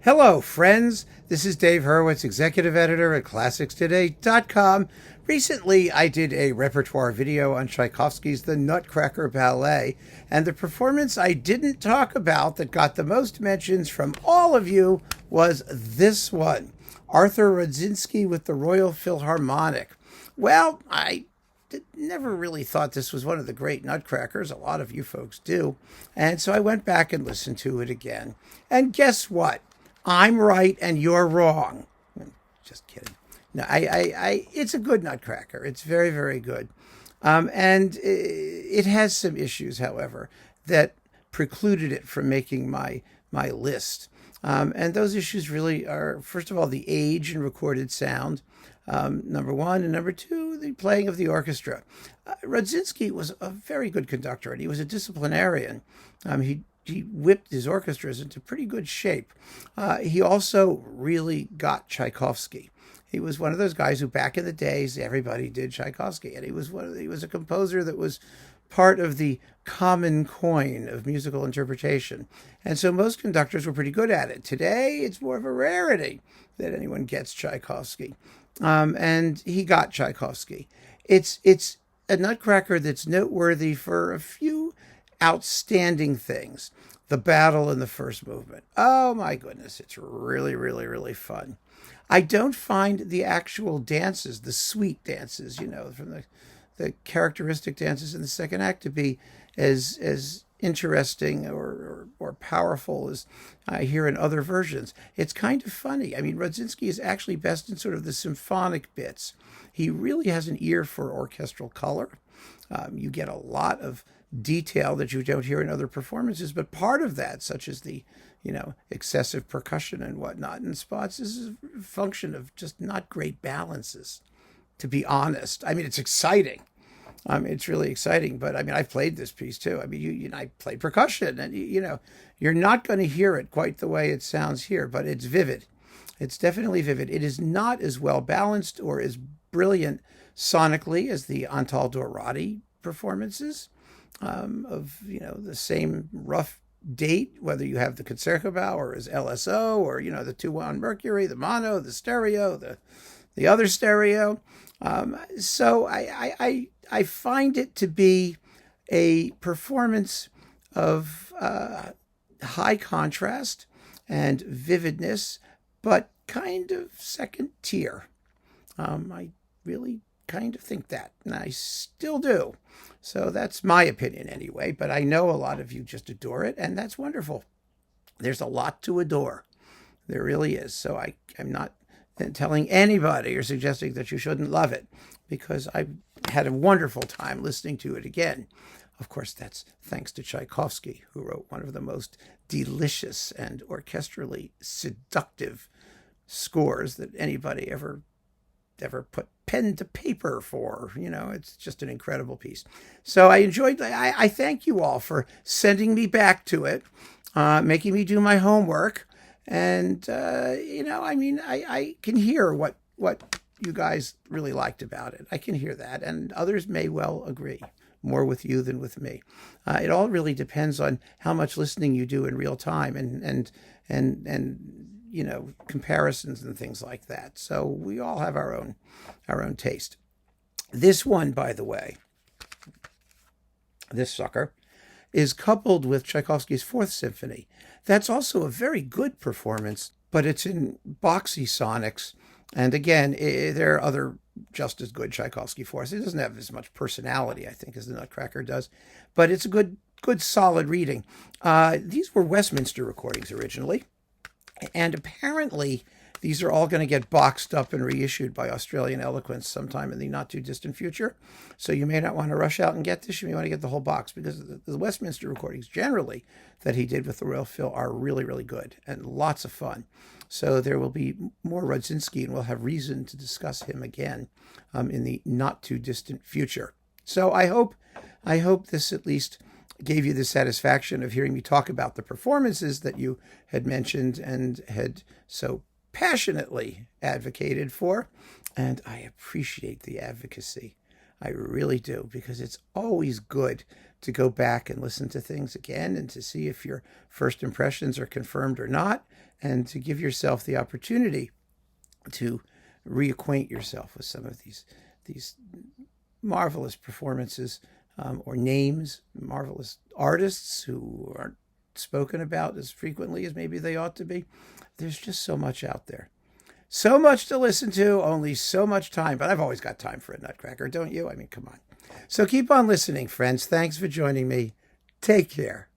Hello, friends. This is Dave Hurwitz, executive editor at ClassicsToday.com. Recently, I did a repertoire video on Tchaikovsky's The Nutcracker Ballet, and the performance I didn't talk about that got the most mentions from all of you was this one, Artur Rodzinski with the Royal Philharmonic. Well, I never really thought this was one of the great Nutcrackers. A lot of you folks do. And so I went back and listened to it again. And guess what? I'm right and you're wrong. Just kidding. No, it's a good Nutcracker. It's very, very good. And it has some issues, however, that precluded it from making my list. And those issues really are, first of all, the age and recorded sound, number one, and number two, the playing of the orchestra. Rodzinski was a very good conductor, and he was a disciplinarian. He whipped his orchestras into pretty good shape. He also really got Tchaikovsky. He was one of those guys who, back in the days, everybody did Tchaikovsky, and he was a composer that was part of the common coin of musical interpretation. And so most conductors were pretty good at it. Today, it's more of a rarity that anyone gets Tchaikovsky. And he got Tchaikovsky. It's a Nutcracker that's noteworthy for a few outstanding things. The battle in the first movement. Oh my goodness, it's really, really, really fun. I don't find the actual dances, the sweet dances, from the characteristic dances in the second act to be as interesting or powerful as I hear in other versions. It's kind of funny. I mean, Rodzinski is actually best in sort of the symphonic bits. He really has an ear for orchestral color. You get a lot of detail that you don't hear in other performances, but part of that, such as the excessive percussion and whatnot in spots, is a function of just not great balances, to be honest. I mean, it's exciting. It's really exciting, but I mean, I've played this piece too. I mean, I played percussion, and you're not going to hear it quite the way it sounds here, but it's vivid. It's definitely vivid. It is not as well balanced or as brilliant sonically as the Antal Dorati performances of the same rough date, whether you have the Concertgebouw or as LSO or the 2-1 Mercury, the mono, the stereo, the other stereo. So I find it to be a performance of high contrast and vividness, but kind of second tier. I really kind of think that, and I still do. So that's my opinion anyway, but I know a lot of you just adore it, and that's wonderful. There's a lot to adore. There really is. So I'm not telling anybody or suggesting that you shouldn't love it, because I had a wonderful time listening to it again. Of course, that's thanks to Tchaikovsky, who wrote one of the most delicious and orchestrally seductive scores that anybody ever put pen to paper for. It's just an incredible piece. So I thank you all for sending me back to it, making me do my homework. And, I can hear what you guys really liked about it. I can hear that. And others may well agree, more with you than with me. It all really depends on how much listening you do in real time and comparisons and things like that. So we all have our own taste. This one, by the way, this sucker, is coupled with Tchaikovsky's Fourth Symphony. That's also a very good performance, but it's in boxy sonics. And again, there are other just as good Tchaikovsky fourths. It doesn't have as much personality, I think, as the Nutcracker does, but it's a good solid reading. These were Westminster recordings originally. And apparently, these are all going to get boxed up and reissued by Australian Eloquence sometime in the not-too-distant future. So you may not want to rush out and get this. You may want to get the whole box, because the Westminster recordings generally that he did with the Royal Phil are really, really good and lots of fun. So there will be more Rodzinski, and we'll have reason to discuss him again in the not-too-distant future. So I hope this at least gave you the satisfaction of hearing me talk about the performances that you had mentioned and had so passionately advocated for. And I appreciate the advocacy. I really do, because it's always good to go back and listen to things again and to see if your first impressions are confirmed or not, and to give yourself the opportunity to reacquaint yourself with some of these marvelous performances, or names, marvelous artists who aren't spoken about as frequently as maybe they ought to be. There's just so much out there. So much to listen to, only so much time. But I've always got time for a Nutcracker, don't you? I mean, come on. So keep on listening, friends. Thanks for joining me. Take care.